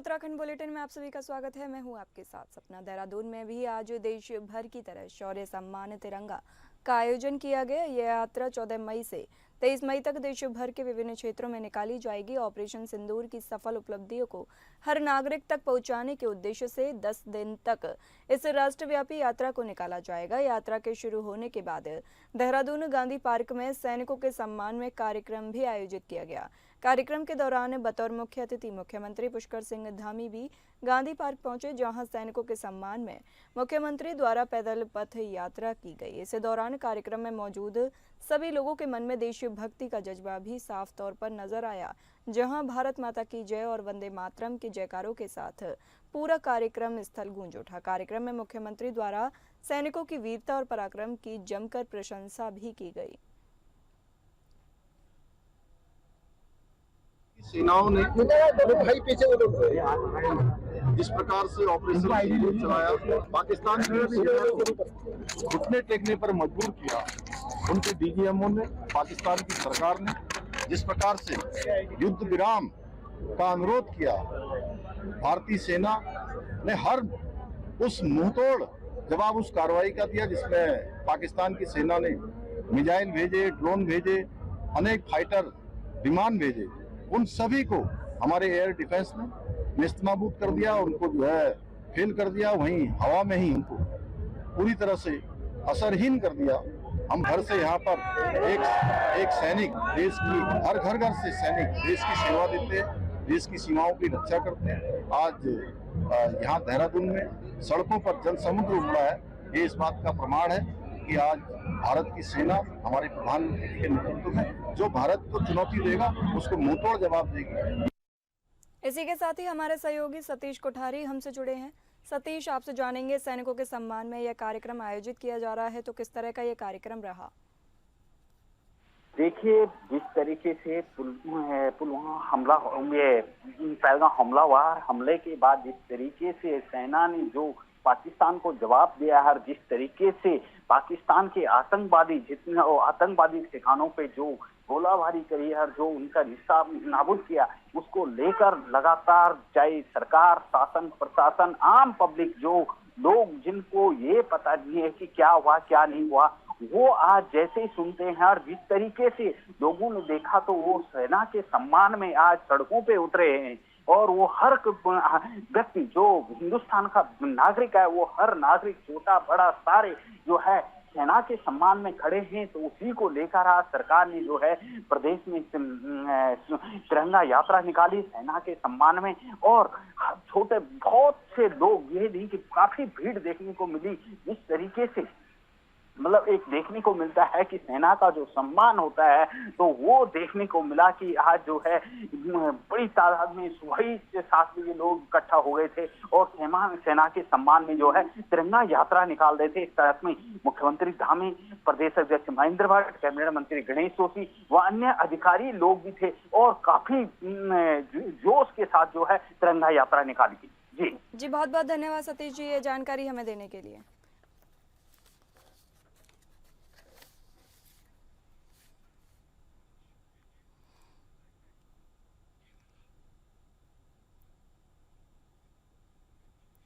Uttarakhand bulletin में आप सभी का स्वागत है। मैं हूं आपके साथ सपना। देहरादून में भी आज देश भर की तरह शौर्य सम्मान तिरंगा का आयोजन किया गया। यह यात्रा 14 मई से 23 मई तक देश भर के विभिन्न क्षेत्रों में निकाली जाएगी। ऑपरेशन सिंदूर की सफल उपलब्धियों को हर नागरिक तक पहुंचाने के उद्देश्य से 10 दिन तक इस राष्ट्रव्यापी यात्रा को निकाला जाएगा। यात्रा के शुरू होने के बाद देहरादून गांधी पार्क में सैनिकों के सम्मान में कार्यक्रम भी आयोजित किया गया। कार्यक्रम के दौरान बतौर मुख्य अतिथि मुख्यमंत्री पुष्कर सिंह धामी भी गांधी पार्क पहुंचे, जहां सैनिकों के सम्मान में मुख्यमंत्री द्वारा पैदल पथ यात्रा की गई। इस दौरान कार्यक्रम में मौजूद सभी लोगों के मन में देशभक्ति का जज्बा भी साफ तौर पर नजर आया, जहां भारत माता की जय और वंदे मातरम के जयकारों के साथ पूरा कार्यक्रम स्थल गूंज उठा। कार्यक्रम में मुख्यमंत्री द्वारा सैनिकों की वीरता और पराक्रम की जमकर प्रशंसा भी की गई। सेनाओं ने जिस प्रकार से ऑपरेशन सिंदूर चलाया, पाकिस्तान की सेना को घुटने टेकने पर मजबूर किया। उनके डीजीएमओ ने, पाकिस्तान की सरकार ने जिस प्रकार से युद्ध विराम का अनुरोध किया, भारतीय सेना ने हर उस मुंहतोड़ जवाब उस कार्रवाई का दिया, जिसमें पाकिस्तान की सेना ने मिसाइल भेजे, ड्रोन भेजे, अनेक फाइटर विमान भेजे। उन सभी को हमारे एयर डिफेंस ने नेस्तनाबूद कर दिया, उनको जो है फेल कर दिया। वहीं हवा में ही उनको पूरी तरह से असरहीन कर दिया। हम घर से यहाँ पर एक सैनिक, देश की हर घर से सैनिक देश की सेवा देते हैं, देश की सीमाओं की रक्षा करते हैं। आज यहाँ देहरादून में सड़कों पर जन समुद्र उमड़ा है। ये इस बात का प्रमाण है कि आज भारत की सेना हमारे प्रधानमंत्री के नेतृत्व में जो भारत को चुनौती देगा, उसको मुंहतोड़ जवाब देगी। इसी के साथ ही हमारे सहयोगी सतीश कोठारी हमसे जुड़े हैं। सतीश, आपसे जानेंगे, सैनिकों के सम्मान में यह कार्यक्रम आयोजित किया जा रहा है, तो किस तरह का यह कार्यक्रम रहा? देखिए, जिस तरीके से पुलवामा हमला, ये पहलगाम हमला हुआ, हमले के बाद जिस तरीके से सेना ने जो पाकिस्तान को जवाब दिया है, जिस तरीके से पाकिस्तान के आतंकवादी आतंकवादी ठिकानों पे जो गोलाबारी करी है, जो उनका हिस्सा नाबूद किया, उसको लेकर लगातार चाहे सरकार, शासन, प्रशासन, आम पब्लिक, जो लोग जिनको ये पता नहीं है कि क्या हुआ क्या नहीं हुआ, वो आज जैसे ही सुनते हैं और जिस तरीके से लोगों ने देखा, तो वो सेना के सम्मान में आज सड़कों पे उतरे हैं। और वो हर व्यक्ति जो हिंदुस्तान का नागरिक है, वो हर नागरिक, छोटा बड़ा, सारे जो है सेना के सम्मान में खड़े हैं। तो उसी को लेकर आज सरकार ने जो है प्रदेश में तिरंगा यात्रा निकाली सेना के सम्मान में। और छोटे बहुत से लोग, ये नहीं कि काफी भीड़ देखने को मिली, जिस तरीके से मतलब एक देखने को मिलता है कि सेना का जो सम्मान होता है, तो वो देखने को मिला कि आज जो है बड़ी तादाद में सुबह 7 बजे लोग इकट्ठा हो गए थे और सेना के सम्मान में जो है तिरंगा यात्रा निकाल रहे थे। इस तरह में मुख्यमंत्री धामी, प्रदेश अध्यक्ष महेंद्र भट्ट, कैबिनेट मंत्री गणेश जोशी व अन्य अधिकारी लोग भी थे और काफी जोश के साथ जो है तिरंगा यात्रा निकाली गई। जी बहुत बहुत धन्यवाद सतीश जी, ये जानकारी हमें देने के लिए। –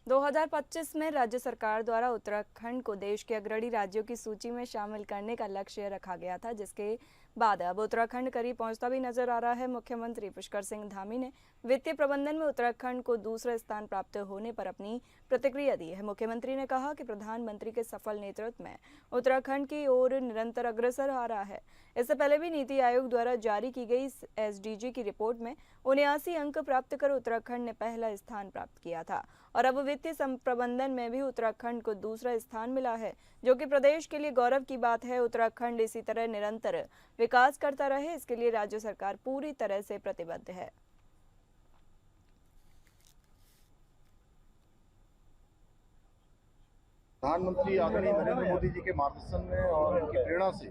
2025 में राज्य सरकार द्वारा उत्तराखंड को देश के अग्रणी राज्यों की सूची में शामिल करने का लक्ष्य रखा गया था, जिसके बाद अब उत्तराखंड करीब पहुंचता भी नजर आ रहा है। मुख्यमंत्री पुष्कर सिंह धामी ने वित्तीय प्रबंधन में उत्तराखंड को दूसरा स्थान प्राप्त होने पर अपनी प्रतिक्रिया दी है। मुख्यमंत्री ने कहा कि प्रधानमंत्री के सफल नेतृत्व में उत्तराखंड की ओर निरंतर अग्रसर आ रहा है। इससे पहले भी नीति आयोग द्वारा जारी की गई SDG की रिपोर्ट में 79 अंक प्राप्त कर उत्तराखंड ने पहला स्थान प्राप्त किया था और अब वित्तीय प्रबंधन में भी उत्तराखंड को दूसरा स्थान मिला है, जो कि प्रदेश के लिए गौरव की बात है। उत्तराखंड इसी तरह निरंतर विकास करता रहे, इसके लिए राज्य सरकार पूरी तरह से प्रतिबद्ध है। प्रधानमंत्री आदरणीय नरेंद्र मोदी जी के मार्गदर्शन में और उनकी प्रेरणा से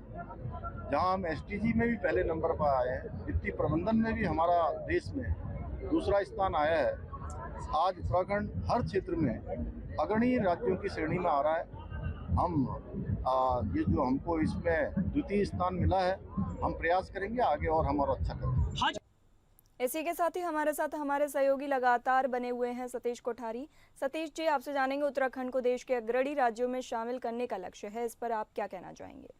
जहां हम SDG में भी पहले नंबर पर आए हैं, वित्तीय प्रबंधन में भी हमारा देश में दूसरा स्थान आया है। आज उत्तराखंड हर क्षेत्र में अग्रणी राज्यों की श्रेणी में आ रहा है। हम ये जो हमको इसमें द्वितीय स्थान मिला है, हम प्रयास करेंगे आगे और हम और अच्छा करेंगे। इसी के साथ ही हमारे साथ हमारे सहयोगी लगातार बने हुए हैं सतीश कोठारी। सतीश जी, आपसे जानेंगे उत्तराखंड को देश के अग्रणी राज्यों में शामिल करने का लक्ष्य है, इस पर आप क्या कहना चाहेंगे?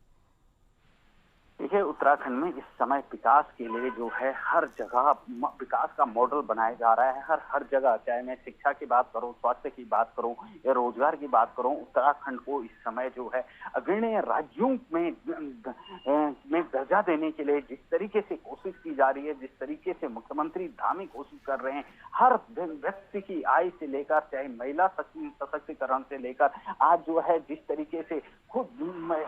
देखिए, उत्तराखंड में इस समय विकास के लिए जो है हर जगह विकास का मॉडल बनाया जा रहा है। हर हर जगह, चाहे मैं शिक्षा की बात करूं, स्वास्थ्य की बात करूं या रोजगार की बात करूं, उत्तराखंड को इस समय जो है अग्रणी राज्यों में दर्जा देने के लिए जिस तरीके से कोशिश की जा रही है, जिस तरीके से मुख्यमंत्री धामी कोशिश कर रहे हैं, हर व्यक्ति की आय से लेकर, चाहे महिला सशक्तिकरण से लेकर, आज जो है जिस तरीके से खुद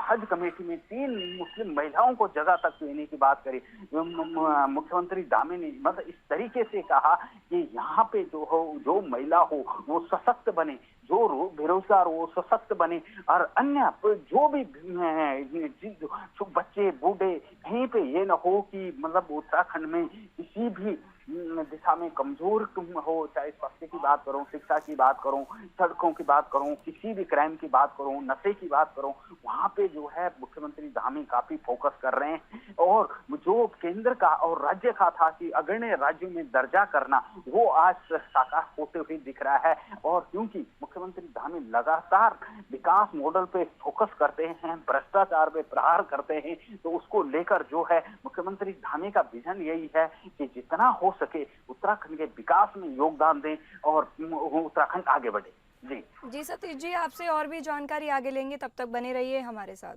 हज कमेटी में 3 मुस्लिम महिलाओं को जगह तक देने की बात करी मुख्यमंत्री दामी ने, मतलब इस तरीके से कहा कि यहाँ पे जो महिला हो वो सशक्त बने, जो बेरोजगार हो सशक्त बने, और अन्य जो भी जो बच्चे बूढ़े कहीं पे ये ना हो कि मतलब उत्तराखंड में किसी भी दिशा में कमजोर हो, चाहे स्वास्थ्य की बात करूं, शिक्षा की बात करूं, सड़कों की बात करूं, किसी भी क्राइम की बात करूं, नशे की बात करूं, वहां पे जो है मुख्यमंत्री धामी काफी फोकस कर रहे हैं। और जो केंद्र का और राज्य का था कि अग्रणी राज्यों में दर्जा करना, वो आज साकार होते हुए दिख रहा है। और क्योंकि मुख्यमंत्री धामी लगातार विकास मॉडल पे फोकस करते हैं, भ्रष्टाचार पे प्रहार करते हैं, तो उसको लेकर जो है मुख्यमंत्री धामी का विजन यही है कि जितना हो सके उत्तराखंड के विकास में योगदान दें और उत्तराखंड आगे बढ़े। जी सतीश जी, आपसे और भी जानकारी आगे लेंगे, तब तक बने रहिए हमारे साथ।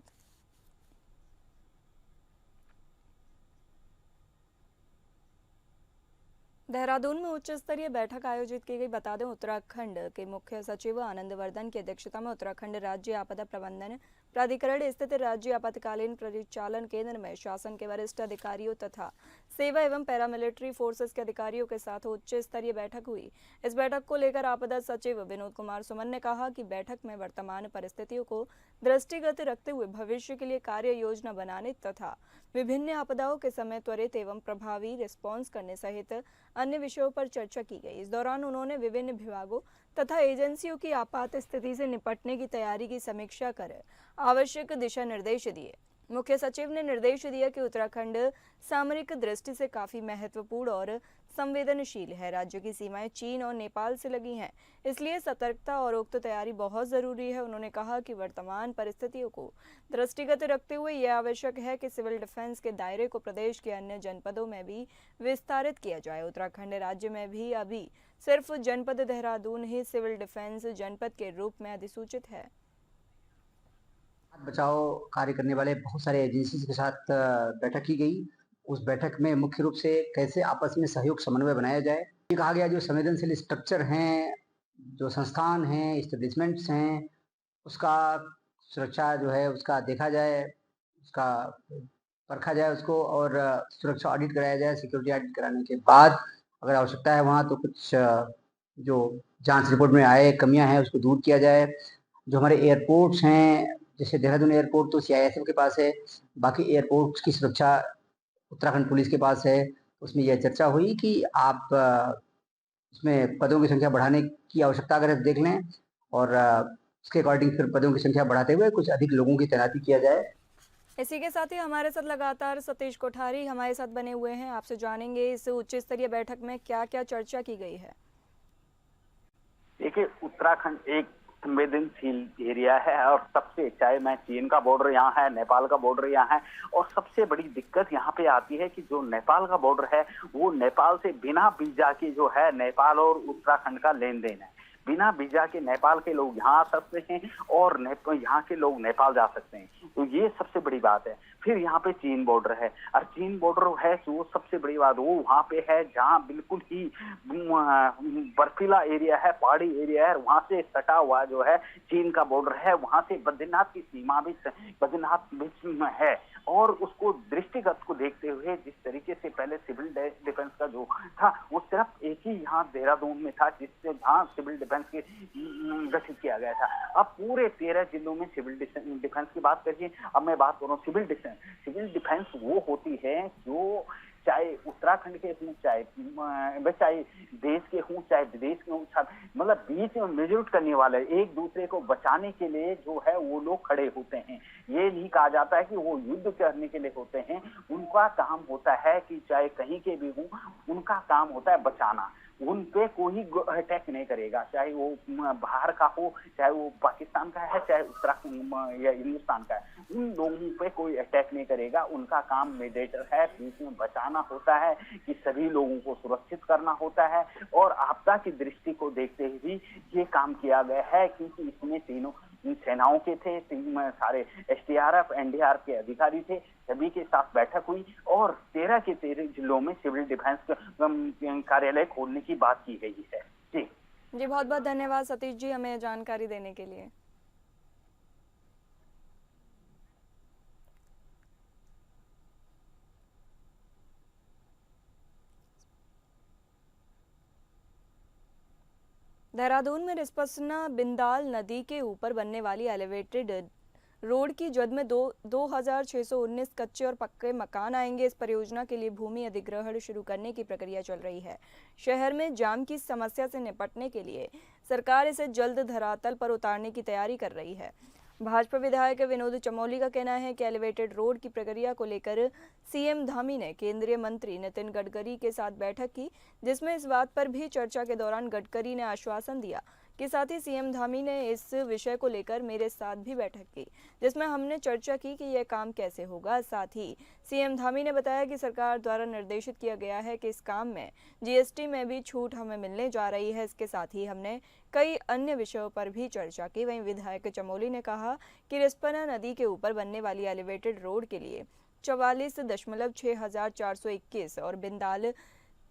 देहरादून में उच्च स्तरीय बैठक आयोजित की गई। बता दें, उत्तराखंड के मुख्य सचिव आनंद वर्धन की अध्यक्षता में उत्तराखंड राज्य आपदा प्रबंधन प्राधिकरण स्थित राज्य आपातकालीन परिचालन केंद्र में शासन के वरिष्ठ अधिकारियों तथा सेवा एवं पैरामिलिट्री फोर्सेस के अधिकारियों के साथ उच्च स्तरीय बैठक हुई। इस बैठक को लेकर आपदा सचिव विनोद कुमार सुमन ने कहा कि बैठक में वर्तमान परिस्थितियों को दृष्टिगत रखते हुए भविष्य के लिए कार्य योजना बनाने तथा विभिन्न आपदाओं के समय त्वरित एवं प्रभावी रिस्पॉन्स करने सहित अन्य विषयों पर चर्चा की गई। इस दौरान उन्होंने विभिन्न विभागों तथा एजेंसियों की आपात स्थिति से निपटने की तैयारी की समीक्षा कर आवश्यक दिशा निर्देश दिए। मुख्य सचिव ने निर्देश दिया कि उत्तराखंड सामरिक दृष्टि से काफी महत्वपूर्ण और संवेदनशील है। राज्य की सीमाएं चीन और नेपाल से लगी हैं, इसलिए सतर्कता और उक्त तैयारी बहुत जरूरी है। उन्होंने कहा कि वर्तमान परिस्थितियों को दृष्टिगत रखते हुए यह आवश्यक है कि सिविल डिफेंस के दायरे को प्रदेश के अन्य जनपदों में भी विस्तारित किया जाए। उत्तराखंड राज्य में भी अभी सिर्फ जनपद देहरादून ही सिविल डिफेंस जनपद के रूप में अधिसूचित है। बचाव कार्य करने वाले बहुत सारे एजेंसीज के साथ बैठक की गई। उस बैठक में मुख्य रूप से कैसे आपस में सहयोग समन्वय बनाया जाए, ये कहा गया। जो संवेदनशील स्ट्रक्चर हैं, जो संस्थान हैं, इस्टेब्लिशमेंट्स हैं, उसका सुरक्षा जो है उसका देखा जाए, उसका परखा जाए उसको, और सुरक्षा ऑडिट कराया जाए। सिक्योरिटी ऑडिट कराने के बाद अगर आवश्यकता है वहाँ तो कुछ जो जांच रिपोर्ट में आए कमियां हैं उसको दूर किया जाए। जो हमारे एयरपोर्ट्स हैं, जैसे देहरादून एयरपोर्ट तो सीआईएसएफ के पास है, बाकी एयरपोर्ट्स की सुरक्षा उत्तराखंड पुलिस के पास है। उसमें यह चर्चा हुई कि आप उसमें पदों की संख्या बढ़ाने की आवश्यकता अगर देख लें, और उसके अकॉर्डिंग फिर पदों की संख्या बढ़ाते हुए कुछ अधिक लोगों की तैनाती किया जाए। इसी के साथ ही हमारे साथ लगातार सतीश कोठारी हमारे साथ बने हुए हैं। आपसे जानेंगे इस उच्च स्तरीय बैठक में क्या क्या चर्चा की गई है। देखिए, उत्तराखंड एक संवेदनशील एरिया है और सबसे, चाहे मैं चीन का बॉर्डर यहाँ है, नेपाल का बॉर्डर यहाँ है, और सबसे बड़ी दिक्कत यहाँ पे आती है कि जो नेपाल का बॉर्डर है वो नेपाल से बिना वीजा के जो है नेपाल और उत्तराखंड का लेन देन है। बिना वीजा के नेपाल के लोग यहाँ आ सकते हैं और यहाँ के लोग नेपाल जा सकते हैं, तो ये सबसे बड़ी बात है। फिर यहाँ पे चीन बॉर्डर है, और चीन बॉर्डर है वो सबसे बड़ी बात वो वहाँ पे है जहाँ बिल्कुल ही बर्फीला एरिया है, पहाड़ी एरिया है, वहाँ से सटा हुआ जो है चीन का बॉर्डर है। वहाँ से बद्रीनाथ की सीमा भी बद्रीनाथ बीच में है, और उसको दृष्टिगत को देखते हुए जिस तरीके से पहले सिविल डिफेंस का जो था वो सिर्फ एक ही यहाँ देहरादून में था, जिससे जहाँ सिविल डिफेंस के गठित किया गया था। अब पूरे 13 जिलों में सिविल डिफेंस की बात करिए। अब मैं बात करूँ सिविल डिफेंस वो होती है जो चाहे उत्तराखंड के हों, चाहे देश के हों, चाहे विदेश के हों, मतलब बीच में मिलजुट करने वाले, एक दूसरे को बचाने के लिए जो है वो लोग खड़े होते हैं। ये नहीं कहा जाता है कि वो युद्ध करने के लिए होते हैं। उनका काम होता है कि चाहे कहीं के भी हों, उनका काम होता है बचाना। उन पे कोई अटैक नहीं करेगा, चाहे वो बाहर का हो, चाहे वो पाकिस्तान का है, चाहे उत्तराखंड या हिंदुस्तान का है, उन लोगों पे कोई अटैक नहीं करेगा। उनका काम मेडिएटर है, बीच में बचाना होता है, कि सभी लोगों को सुरक्षित करना होता है। और आपदा की दृष्टि को देखते हुए ये काम किया गया है, क्योंकि इसमें तीनों सेनाओं के थे, सारे एसडीआरएफ, एनडीआरएफ के अधिकारी थे, सभी के साथ बैठक हुई और 13 के 13 जिलों में सिविल डिफेंस कार्यालय खोलने की बात की गई है। जी बहुत बहुत धन्यवाद सतीश जी हमें जानकारी देने के लिए। देहरादून में रिस्पना बिंदाल नदी के ऊपर बनने वाली एलिवेटेड रोड की जद में 2619 कच्चे और पक्के मकान आएंगे। इस परियोजना के लिए भूमि अधिग्रहण शुरू करने की प्रक्रिया चल रही है। शहर में जाम की समस्या से निपटने के लिए सरकार इसे जल्द धरातल पर उतारने की तैयारी कर रही है। भाजपा विधायक विनोद चमोली का कहना है कि एलिवेटेड रोड की प्रक्रिया को लेकर सीएम धामी ने केंद्रीय मंत्री नितिन गडकरी के साथ बैठक की, जिसमें इस बात पर भी चर्चा के दौरान गडकरी ने आश्वासन दिया कि साथ ही सीएम धामी ने इस विषय को लेकर मेरे साथ भी बैठक की, जिसमें हमने चर्चा की कि यह काम कैसे होगा। साथ ही सीएम धामी ने बताया कि सरकार द्वारा निर्देशित किया गया है कि इस काम में जीएसटी में भी छूट हमें मिलने जा रही है। इसके साथ ही हमने कई अन्य विषयों पर भी चर्चा की। वहीं विधायक चमोली ने कहा कि रिस्पना नदी के ऊपर बनने वाली एलिवेटेड रोड के लिए 44,6421 और बिंदाल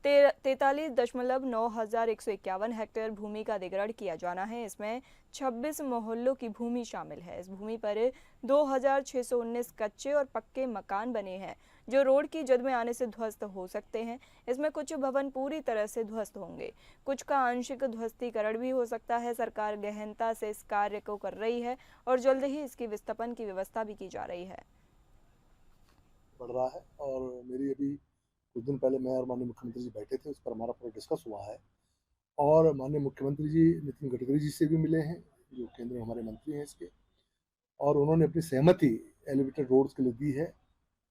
43,9151 हेक्टेयर भूमि का अधिग्रहण किया जाना है। इसमें 26 मोहल्लों की भूमि शामिल है। इस भूमि पर 2619 कच्चे और पक्के मकान बने हैं, जो रोड की जद में आने से ध्वस्त हो सकते हैं। इसमें कुछ भवन पूरी तरह से ध्वस्त होंगे, कुछ का आंशिक ध्वस्तीकरण भी हो सकता है। सरकार गहनता से इस कार्य को कर रही है और जल्द ही इसकी विस्थापन की व्यवस्था भी की जा रही है। बढ़ रहा है और मेरी अभी कुछ दिन पहले मैं और माननीय मुख्यमंत्री जी बैठे थे, उस पर हमारा पूरा डिस्कस हुआ है और माननीय मुख्यमंत्री जी नितिन गडकरी जी से भी मिले हैं, जो केंद्र में हमारे मंत्री हैं इसके, और उन्होंने अपनी सहमति एलिवेटेड रोड्स के लिए दी है।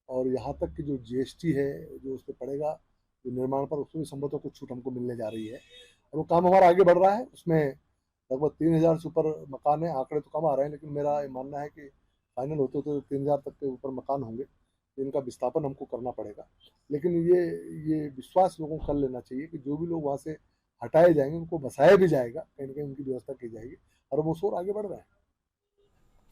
और यहाँ तक कि जो जीएसटी है जो उस पर पड़ेगा जो निर्माण पर, उसमें भी संभवतः कुछ छूट हमको मिलने जा रही है और वो काम हमारा आगे बढ़ रहा है। उसमें लगभग 3000 से ऊपर मकान है, आंकड़े तो कम आ रहे हैं, लेकिन मेरा मानना है कि फाइनल होते तो 3000 तक के ऊपर मकान होंगे, इनका विस्थापन हमको करना पड़ेगा। लेकिन ये विश्वास लोगों को कर लेना चाहिए कि जो भी लोग वहाँ से हटाए जाएंगे उनको बसाया भी जाएगा, कहीं ना कहीं उनकी व्यवस्था की जाएगी और वो शोर आगे बढ़ रहा है।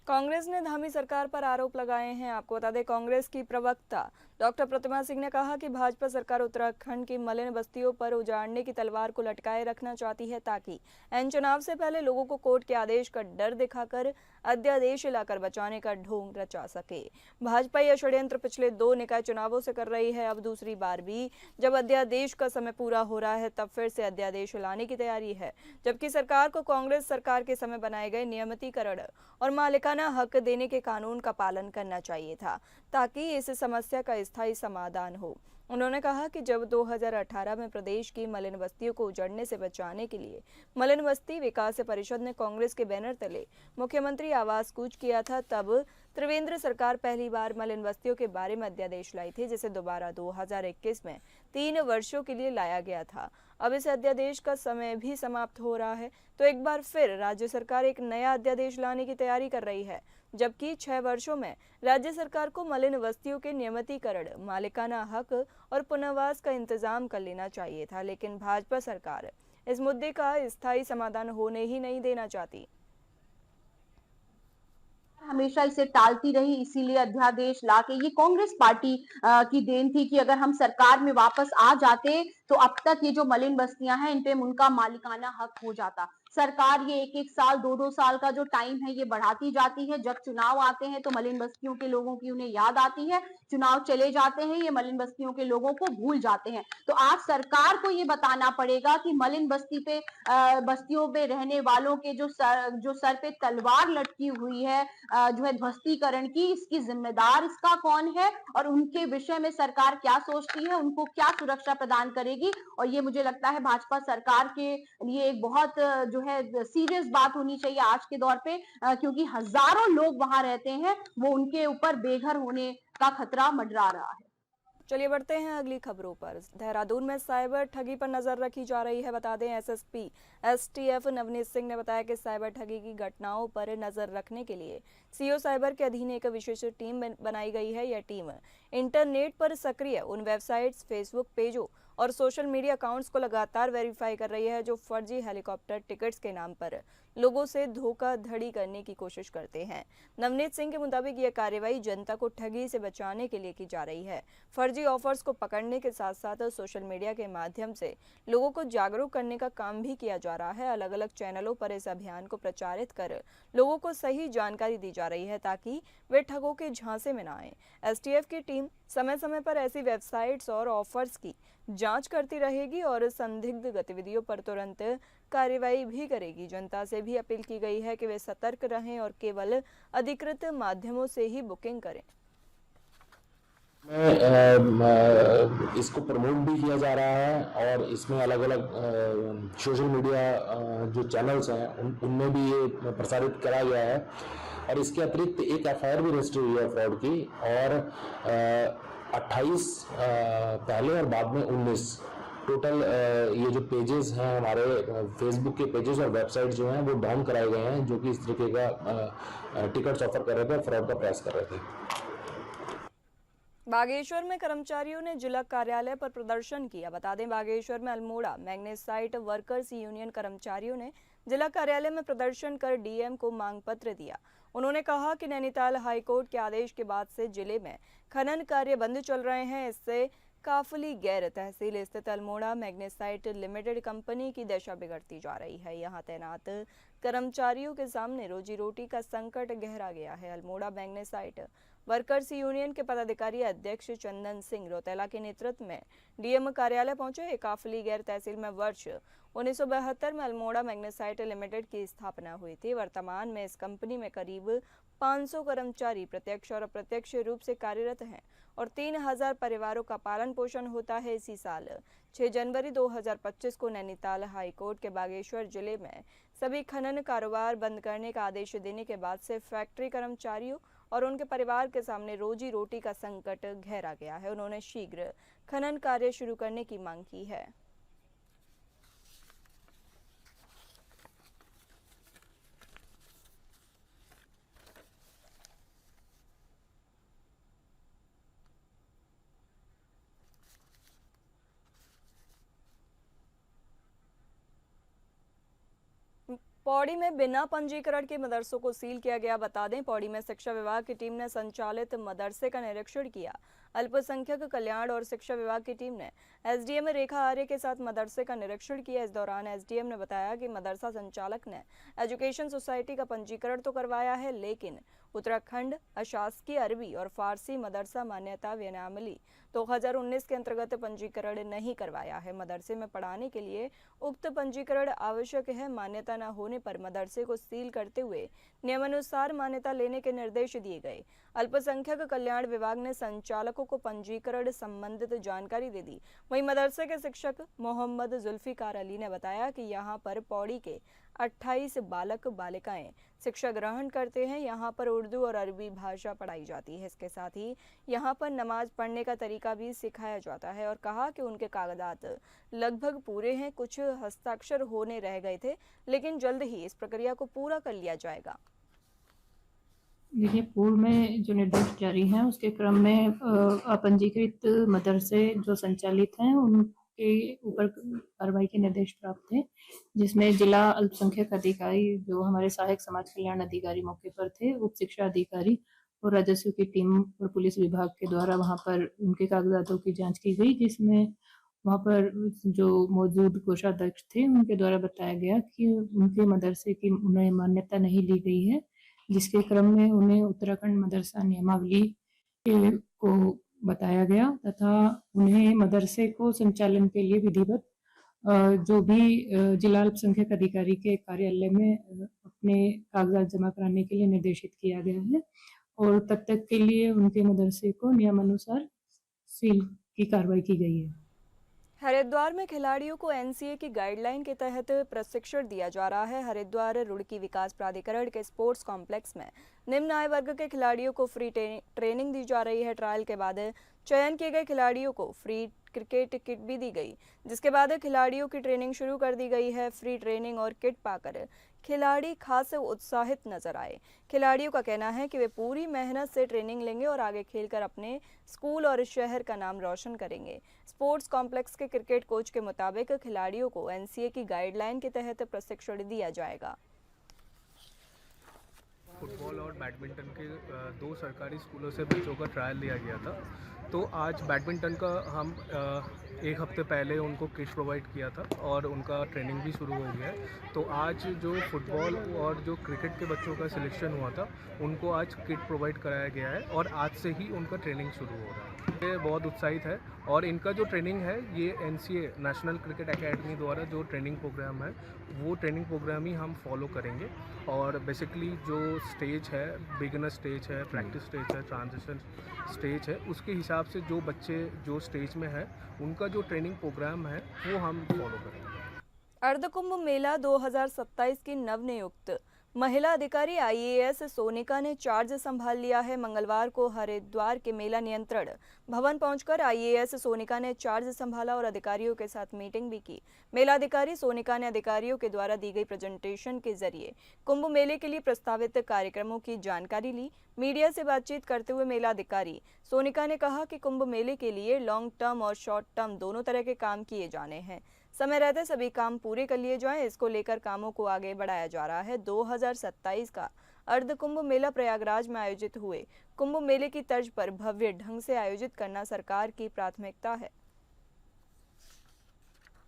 कांग्रेस ने धामी सरकार पर आरोप लगाए हैं। आपको बता दें, कांग्रेस की प्रवक्ता डॉक्टर प्रतिमा सिंह ने कहा कि भाजपा सरकार उत्तराखंड की मलिन बस्तियों पर उजाड़ने की तलवार को लटकाए रखना चाहती है, ताकि एन चुनाव से पहले लोगों को कोर्ट के आदेश का डर दिखाकर अध्यादेश लाकर बचाने का ढोंग रचा सके। भाजपा यह षड्यंत्र पिछले 2 निकाय चुनावों से कर रही है। अब दूसरी बार भी जब अध्यादेश का समय पूरा हो रहा है, तब फिर से अध्यादेश लाने की तैयारी है। जबकि सरकार को कांग्रेस सरकार के समय बनाए गए नियमितीकरण और मालिकाना हक देने के कानून का पालन करना चाहिए था, ताकि इस समस्या का स्थायी समाधान हो। उन्होंने कहा कि जब 2018 में प्रदेश की मलिन बस्तियों को उजड़ने से बचाने के लिए मलिन बस्ती विकास परिषद ने कांग्रेस के बैनर तले मुख्यमंत्री आवास कूच किया था, तब त्रिवेंद्र सरकार पहली बार मलिन बस्तियों के बारे में अध्यादेश लाई थी, जिसे दोबारा 2021 में 3 वर्षों के लिए लाया गया था। अब इस अध्यादेश का समय भी समाप्त हो रहा है, तो एक बार फिर राज्य सरकार एक नया अध्यादेश लाने की तैयारी कर रही है। जबकि 6 वर्षों में राज्य सरकार को मलिन बस्तियों के नियमितीकरण, मालिकाना हक और पुनर्वास का इंतजाम कर लेना चाहिए था, लेकिन भाजपा सरकार इस मुद्दे का स्थायी समाधान होने ही नहीं देना चाहती। हमेशा इसे टालती रही, इसीलिए अध्यादेश लाके, ये कांग्रेस पार्टी की देन थी कि अगर हम सरकार में वापस आ जाते तो अब तक ये जो मलिन बस्तियां हैं इन पे उनका मालिकाना हक हो जाता। सरकार ये 1-1 साल 2-2 साल का जो टाइम है ये बढ़ाती जाती है। जब चुनाव आते हैं तो मलिन बस्तियों के लोगों की उन्हें याद आती है, चुनाव चले जाते हैं, ये मलिन बस्तियों के लोगों को भूल जाते हैं। तो आज सरकार को ये बताना पड़ेगा कि मलिन बस्तियों पे रहने वालों के जो सर पे तलवार लटकी हुई है जो है ध्वस्तीकरण की, इसकी जिम्मेदार इसका कौन है और उनके विषय में सरकार क्या सोचती है, उनको क्या सुरक्षा प्रदान करेगी। और ये मुझे लगता है भाजपा सरकार के लिए एक बहुत जो है सीरियस बात होनी चाहिए आज के दौर पे, क्योंकि हजारों लोग वहां रहते हैं, वो उनके ऊपर बेघर होने का खतरा मंडरा रहा है। चलिए बढ़ते हैं अगली खबरों पर। देहरादून में साइबर ठगी पर नजर रखी जा रही है। बता दें एसएसपी एसटीएफ नवनीत सिंह ने बताया कि साइबर ठगी की घटनाओं पर नजर रखने के लिए सीओ साइबर के अधीन एक विशेष टीम बनाई गई है। यह टीम इंटरनेट पर सक्रिय उन वेबसाइट्स, फेसबुक पेजों और सोशल मीडिया अकाउंट्स को लगातार वेरीफाई कर रही है जो फर्जी हेलीकॉप्टर टिकट्स के नाम पर लोगों से धोखाधड़ी करने की कोशिश करते हैं। नवनीत सिंह के मुताबिक यह कार्रवाई जनता को ठगी से बचाने के लिए की जा रही है। फर्जी ऑफर्स को पकड़ने के साथ साथ सोशल मीडिया के माध्यम से लोगों को जागरूक करने का काम भी किया जा रहा है। अलग अलग चैनलों पर इस अभियान को प्रचारित कर लोगों को सही जानकारी दी जा रही है ताकि वे ठगों के झांसे में न आए। एसटीएफ की टीम समय समय पर ऐसी वेबसाइट्स और ऑफर्स की जांच करती रहेगी और संदिग्ध गतिविधियों पर तुरंत कार्रवाई भी करेगी। जनता से भी अपील की गई है कि वे सतर्क रहें और केवल अधिकृत माध्यमों से ही बुकिंग करें। इसको प्रमोट भी किया जा रहा है और इसमें अलग अलग सोशल मीडिया जो चैनल्स हैं उनमें भी ये प्रसारित करा गया है और इसके अतिरिक्त एक एफआईआर भी रजिस्टर हुई है फ्रॉड की और 28 पहले और बाद में 19 टोटल ये जो पेजेस हैं हमारे फेसबुक के पेजेस और वेबसाइट जो हैं वो डाउन कराए गए हैं जो कि इस तरीके का टिकट्स ऑफर कर रहे थे, फ्रॉड का प्रयास कर रहे थे। बागेश्वर में कर्मचारियों ने जिला कार्यालय पर प्रदर्शन किया। बता दें बागेश्वर में अल्मोड़ा मैग्नेसाइट वर्कर्स यूनियन कर्मचारियों ने जिला कार्यालय में प्रदर्शन कर डीएम को मांग पत्र दिया। उन्होंने कहा कि नैनीताल हाईकोर्ट के आदेश के बाद से जिले में खनन कार्य बंद चल रहे हैं। इससे काफली गैर तहसील स्थित अल्मोड़ा मैग्नेसाइट लिमिटेड कंपनी की दशा बिगड़ती जा रही है। यहाँ तैनात कर्मचारियों के सामने रोजी रोटी का संकट गहरा गया है। अल्मोड़ा मैग्नेसाइट वर्कर्स यूनियन के पदाधिकारी अध्यक्ष चंदन सिंह रोतेला के नेतृत्व में डीएम कार्यालय पहुंचे। काफली गैर तहसील में वर्ष 1972 में अल्मोड़ा मैग्नेसाइट लिमिटेड की स्थापना हुई थी। वर्तमान में इस कंपनी में करीब 500 कर्मचारी प्रत्यक्ष और अप्रत्यक्ष रूप से कार्यरत हैं और 3000 परिवारों का पालन पोषण होता है। इसी साल 6 जनवरी 2025 को नैनीताल हाईकोर्ट के बागेश्वर जिले में सभी खनन कारोबार बंद करने का आदेश देने के बाद से फैक्ट्री कर्मचारियों और उनके परिवार के सामने रोजी रोटी का संकट गहरा गया है। उन्होंने शीघ्र खनन कार्य शुरू करने की मांग की है। पौड़ी में बिना पंजीकरण के मदरसों को सील किया गया। बता दें पौड़ी में शिक्षा विभाग की टीम ने संचालित मदरसे का निरीक्षण किया। अल्पसंख्यक कल्याण और शिक्षा विभाग की टीम ने एसडीएम रेखा आर्य के साथ मदरसे का निरीक्षण किया। इस दौरान एसडीएम ने बताया कि मदरसा संचालक ने एजुकेशन सोसाइटी का पंजीकरण तो करवाया है, लेकिन उत्तराखंड अशासकीय अरबी और फारसी मदरसा मान्यता विनियमावली 2019 के अंतर्गत पंजीकरण नहीं करवाया है। मदरसे में पढ़ाने के लिए उक्त पंजीकरण आवश्यक है। मान्यता न होने पर मदरसे को सील करते हुए नियमानुसार मान्यता लेने के निर्देश दिए गए। अल्पसंख्यक कल्याण विभाग ने संचालकों को पंजीकरण संबंधित जानकारी दे दी। वहीं मदरसे के शिक्षक मोहम्मद जुल्फिकार अली ने बताया कि यहाँ पर पौड़ी के 28 बालक बालिकाएं शिक्षा ग्रहण करते हैं। यहाँ पर उर्दू और अरबी भाषा पढ़ाई जाती है। इसके साथ ही यहाँ पर नमाज पढ़ने का तरीका भी सिखाया जाता है और कहा कि उनके कागजात लगभग पूरे हैं, कुछ हस्ताक्षर होने रह गए थे, लेकिन जल्द ही इस प्रक्रिया को पूरा कर लिया जाएगा। देखिए, पूर्व में जो निर्देश जारी हैं उसके क्रम में अपंजीकृत मदरसे जो संचालित हैं उनके ऊपर कार्रवाई के निर्देश प्राप्त थे, जिसमें जिला अल्पसंख्यक अधिकारी जो हमारे सहायक समाज कल्याण अधिकारी मौके पर थे, उप शिक्षा अधिकारी और राजस्व की टीम और पुलिस विभाग के द्वारा वहां पर उनके कागजातों की जांच की गई, जिसमें वहाँ पर जो मौजूद कोषाध्यक्ष थे उनके द्वारा बताया गया कि उनके मदरसे की उन्हें मान्यता नहीं दी गई है, जिसके क्रम में उन्हें उत्तराखंड मदरसा नियमावली को बताया गया तथा उन्हें मदरसे को संचालन के लिए विधिवत जो भी जिला अल्पसंख्यक अधिकारी के कार्यालय में अपने कागजात जमा कराने के लिए निर्देशित किया गया है और तब तक के लिए उनके मदरसे को नियमानुसार सील की कार्रवाई की गई है। हरिद्वार में खिलाड़ियों को एनसीए की गाइडलाइन के तहत प्रशिक्षण दिया जा रहा है। हरिद्वार रुड़की विकास प्राधिकरण के स्पोर्ट्स कॉम्प्लेक्स में निम्न आय वर्ग के खिलाड़ियों को फ्री ट्रेनिंग दी जा रही है। ट्रायल के बाद चयन किए गए खिलाड़ियों को फ्री क्रिकेट किट भी दी गई, जिसके बाद खिलाड़ियों की ट्रेनिंग शुरू कर दी गई है। फ्री ट्रेनिंग और किट पाकर खिलाड़ी खास उत्साहित नजर आए। खिलाड़ियों का कहना है कि वे पूरी मेहनत से ट्रेनिंग लेंगे और आगे खेलकर अपने स्कूल और शहर का नाम रोशन करेंगे। स्पोर्ट्स कॉम्प्लेक्स के क्रिकेट कोच के मुताबिक खिलाड़ियों को एनसीए की गाइडलाइन के तहत प्रशिक्षण दिया जाएगा। फुटबॉल और बैडमिंटन के दो सरकारी स्कूलों से बच्चों का ट्रायल लिया गया था, तो आज बैडमिंटन का हम एक हफ्ते पहले उनको किट प्रोवाइड किया था और उनका ट्रेनिंग भी शुरू हो गया है। तो आज जो फुटबॉल और जो क्रिकेट के बच्चों का सिलेक्शन हुआ था उनको आज किट प्रोवाइड कराया गया है और आज से ही उनका ट्रेनिंग शुरू हो रहा है। ये बहुत उत्साहित है और इनका जो ट्रेनिंग है ये एनसीए नेशनल क्रिकेट एकेडमी द्वारा जो ट्रेनिंग प्रोग्राम है वो ट्रेनिंग प्रोग्राम ही हम फॉलो करेंगे और बेसिकली जो स्टेज है, बिगिनर स्टेज है, प्रैक्टिस स्टेज है, ट्रांजिशन स्टेज है, उसके हिसाब से जो बच्चे जो स्टेज में है उनका जो ट्रेनिंग प्रोग्राम है वो हम फॉलो करेंगे। अर्धकुंभ मेला 2027 की नवनियुक्त महिला अधिकारी आईएएस सोनिका ने चार्ज संभाल लिया है। मंगलवार को हरिद्वार के मेला नियंत्रण भवन पहुंचकर आईएएस सोनिका ने चार्ज संभाला और अधिकारियों के साथ मीटिंग भी की। मेला अधिकारी सोनिका ने अधिकारियों के द्वारा दी गई प्रेजेंटेशन के जरिए कुंभ मेले के लिए प्रस्तावित कार्यक्रमों की जानकारी ली। मीडिया से बातचीत करते हुए मेला अधिकारी सोनिका ने कहा कि कुंभ मेले के लिए लॉन्ग टर्म और शॉर्ट टर्म दोनों तरह के काम किए जाने हैं। समय रहते सभी काम पूरे कर लिए जाएं, इसको लेकर कामों को आगे बढ़ाया जा रहा है। 2027 का अर्ध कुंभ मेला प्रयागराज में आयोजित हुए कुंभ मेले की तर्ज पर भव्य ढंग से आयोजित करना सरकार की प्राथमिकता है।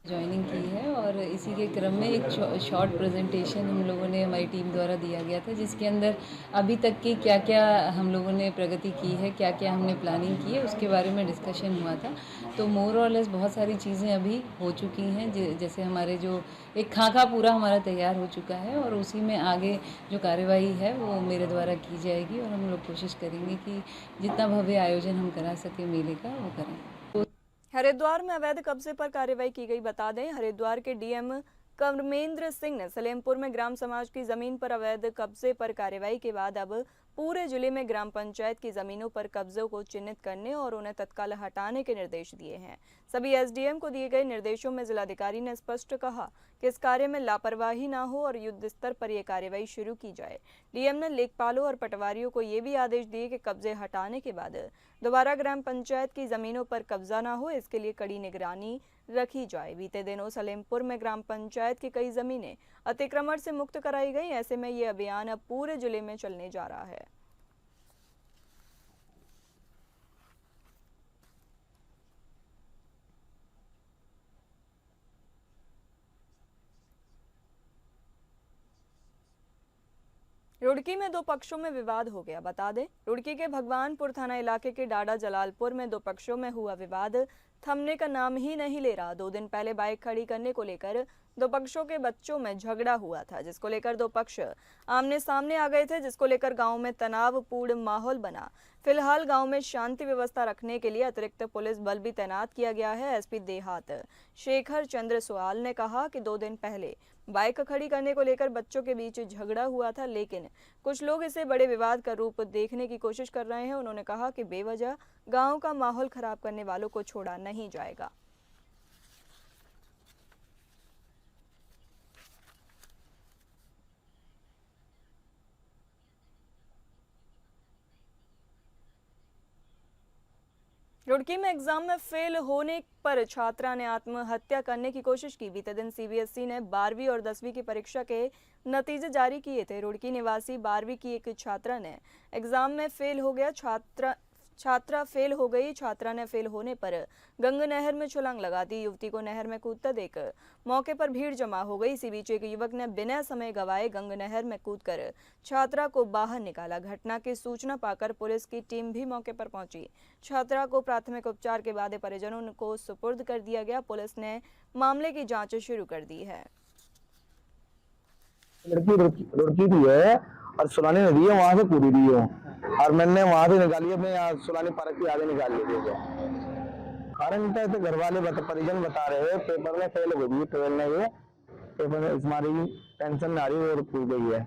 ज्वाइनिंग की है और इसी के क्रम में एक शॉर्ट प्रेजेंटेशन हम लोगों ने हमारी टीम द्वारा दिया गया था, जिसके अंदर अभी तक की क्या क्या हम लोगों ने प्रगति की है, क्या क्या हमने प्लानिंग की है, उसके बारे में डिस्कशन हुआ था। तो मोर और लेस बहुत सारी चीज़ें अभी हो चुकी हैं, जैसे हमारे जो एक खाका पूरा हमारा तैयार हो चुका है और उसी में आगे जो कार्यवाही है वो मेरे द्वारा की जाएगी और हम लोग कोशिश करेंगे कि जितना भव्य आयोजन हम करा सके मेले का वो करें। हरिद्वार में अवैध कब्जे पर कार्रवाई की गई। बता दें, हरिद्वार के डीएम कर्मेंद्र सिंह ने सलेमपुर में ग्राम समाज की जमीन पर अवैध कब्जे पर कार्रवाई के बाद अब पूरे जिले में ग्राम पंचायत की जमीनों पर कब्जों को चिन्हित करने और उन्हें तत्काल हटाने के निर्देश दिए हैं। सभी एसडीएम को दिए गए निर्देशों में जिलाधिकारी ने स्पष्ट कहा कि इस कार्य में लापरवाही ना हो और युद्ध स्तर पर यह कार्रवाई शुरू की जाए। डीएम ने लेखपालों और पटवारियों को ये भी आदेश दिए कि कब्जे हटाने के बाद दोबारा ग्राम पंचायत की जमीनों पर कब्जा ना हो, इसके लिए कड़ी निगरानी रखी जाए। बीते दिनों सलेमपुर में ग्राम पंचायत की कई जमीनें अतिक्रमण से मुक्त कराई गई। ऐसे में ये अभियान अब पूरे जिले में चलने जा रहा है। रुड़की में दो पक्षों में विवाद हो गया। बता दें, रुड़की के भगवानपुर थाना इलाके के डाडा जलालपुर में दो पक्षों में हुआ विवाद थमने का नाम ही नहीं ले रहा। 2 दिन पहले बाइक खड़ी करने को लेकर दो पक्षों के बच्चों में झगड़ा हुआ था, जिसको लेकर दो पक्ष आमने सामने आ गए थे, जिसको लेकर गांव में तनावपूर्ण माहौल बना। फिलहाल गांव में शांति व्यवस्था रखने के लिए अतिरिक्त पुलिस बल भी तैनात किया गया है। एसपी देहात शेखर चंद्र सुआल ने कहा कि 2 दिन पहले बाइक खड़ी करने को लेकर बच्चों के बीच झगड़ा हुआ था, लेकिन कुछ लोग इसे बड़े विवाद का रूप देखने की कोशिश कर रहे हैं। उन्होंने कहा कि बेवजह गांव का माहौल खराब करने वालों को छोड़ा नहीं जाएगा। रुड़की में एग्जाम में फेल होने पर छात्रा ने आत्महत्या करने की कोशिश की। बीते दिन सीबीएसई ने 12वीं और 10वीं की परीक्षा के नतीजे जारी किए थे। रुड़की निवासी 12वीं की एक छात्रा ने एग्जाम में फेल हो गया। छात्रा फेल हो गई। छात्रा ने फेल होने पर गंगा नहर में छलांग लगा दी। युवती को नहर में कूदता देख मौके पर भीड़ जमा हो गई। इसी बीच एक युवक ने बिना समय गवाए गंगा नहर में कूदकर छात्रा को बाहर निकाला। घटना की सूचना पाकर पुलिस की टीम भी मौके पर पहुंची। छात्रा को प्राथमिक उपचार के बाद परिजनों को सुपुर्द कर दिया गया। पुलिस ने मामले की जांच शुरू कर दी है। लड़की लड़की थी है और सुलानी नदी है, वहां से कूदी थी है और मैंने वहां से निकाली, अपने यहाँ सुलानी पार्क के आगे निकाल ली थी। कारण क्या है, घर वाले परिजन बता रहे हैं पेपर में फेल हो गई, ट्वेल्व में ये पेपर में हमारी टेंशन में आ रही है और कूद गई है।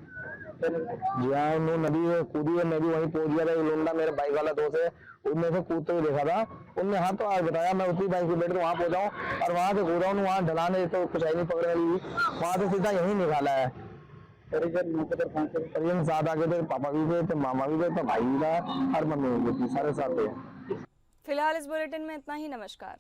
जी हाँ, नदी कूदी है, मैं भी वहीं पहुंच गया था। लोंडा मेरे बाइक वाला दोस्त है, उनमें से कूदते हुए देखा था। उनने हाँ तो आज बताया, मैं उसी बाइक पे बैठ के वहां पहुंचा हूँ और वहां से कूदा हूँ। वहाँ ढलाने तो कुछ है नहीं पकड़ने वाली, वहां से सीधा यहीं निकाला है। परिजन साथ आ गए थे, पापा भी थे, तो मामा भी थे, तो भाई भी था और मम्मी भी थी, सारे साथ थे। फिलहाल इस बुलेटिन में इतना ही। नमस्कार।